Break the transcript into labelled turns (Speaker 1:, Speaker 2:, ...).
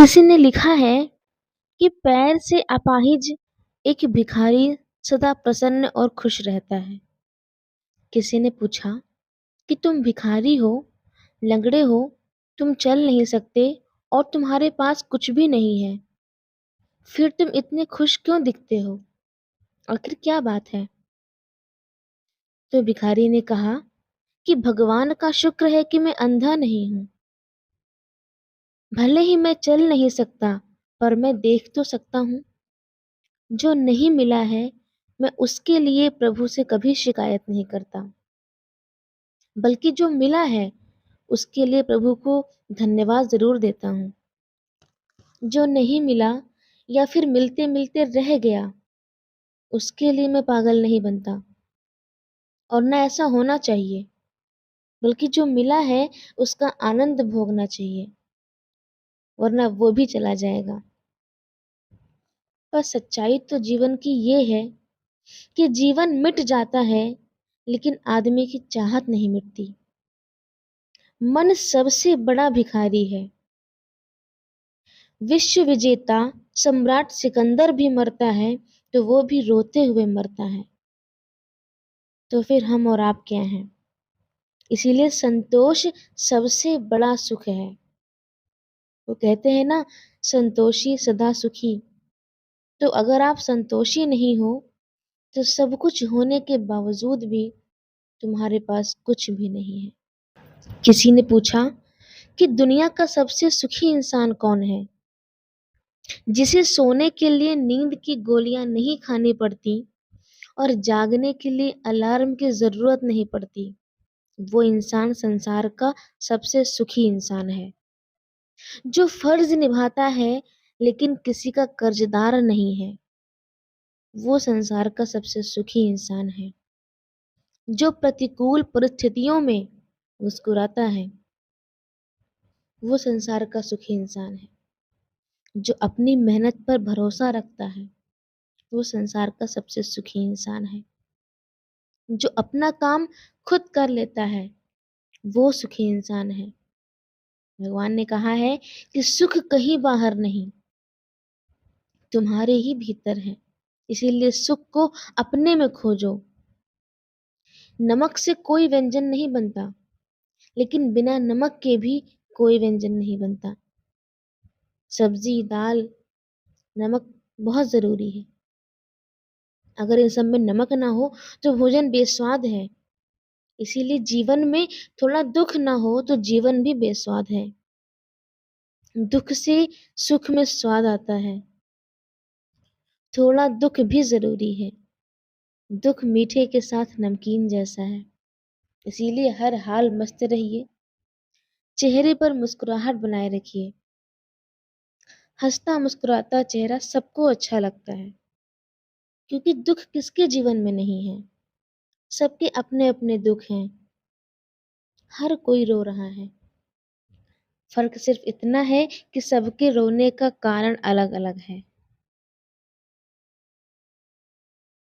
Speaker 1: किसी ने लिखा है कि पैर से अपाहिज एक भिखारी सदा प्रसन्न और खुश रहता है। किसी ने पूछा कि तुम भिखारी हो, लंगड़े हो, तुम चल नहीं सकते और तुम्हारे पास कुछ भी नहीं है, फिर तुम इतने खुश क्यों दिखते हो? आखिर क्या बात है? तो भिखारी ने कहा कि भगवान का शुक्र है कि मैं अंधा नहीं हूँ। भले ही मैं चल नहीं सकता, पर मैं देख तो सकता हूँ। जो नहीं मिला है, मैं उसके लिए प्रभु से कभी शिकायत नहीं करता, बल्कि जो मिला है उसके लिए प्रभु को धन्यवाद जरूर देता हूँ। जो नहीं मिला या फिर मिलते मिलते रह गया, उसके लिए मैं पागल नहीं बनता, और ना ऐसा होना चाहिए, बल्कि जो मिला है उसका आनंद भोगना चाहिए, वरना वो भी चला जाएगा। पर सच्चाई तो जीवन की ये है कि जीवन मिट जाता है, लेकिन आदमी की चाहत नहीं मिटती। मन सबसे बड़ा भिखारी है। विश्व विजेता सम्राट सिकंदर भी मरता है तो वो भी रोते हुए मरता है। तो फिर हम और आप क्या हैं? इसीलिए संतोष सबसे बड़ा सुख है। वो कहते हैं ना, संतोषी सदा सुखी। तो अगर आप संतोषी नहीं हो, तो सब कुछ होने के बावजूद भी तुम्हारे पास कुछ भी नहीं है। किसी ने पूछा कि दुनिया का सबसे सुखी इंसान कौन है? जिसे सोने के लिए नींद की गोलियां नहीं खानी पड़ती और जागने के लिए अलार्म की जरूरत नहीं पड़ती। वो इंसान संसार का सबसे सुखी इंसान है। जो फर्ज निभाता है लेकिन किसी का कर्जदार नहीं है, वो संसार का सबसे सुखी इंसान है। जो प्रतिकूल परिस्थितियों में मुस्कुराता है, वो संसार का सुखी इंसान है। जो अपनी मेहनत पर भरोसा रखता है, वो संसार का सबसे सुखी इंसान है। जो अपना काम खुद कर लेता है, वो सुखी इंसान है। भगवान ने कहा है कि सुख कहीं बाहर नहीं, तुम्हारे ही भीतर है। इसीलिए सुख को अपने में खोजो। नमक से कोई व्यंजन नहीं बनता, लेकिन बिना नमक के भी कोई व्यंजन नहीं बनता। सब्जी, दाल, नमक बहुत जरूरी है। अगर इन सब में नमक ना हो तो भोजन बेस्वाद है। इसीलिए जीवन में थोड़ा दुख ना हो तो जीवन भी बेस्वाद है। दुख से सुख में स्वाद आता है। थोड़ा दुख भी जरूरी है। दुख मीठे के साथ नमकीन जैसा है। इसीलिए हर हाल मस्त रहिए, चेहरे पर मुस्कुराहट बनाए रखिए। हंसता मुस्कुराता चेहरा सबको अच्छा लगता है, क्योंकि दुख किसके जीवन में नहीं है। सबके अपने अपने दुख हैं। हर कोई रो रहा है। फर्क सिर्फ इतना है कि सबके रोने का कारण अलग अलग है।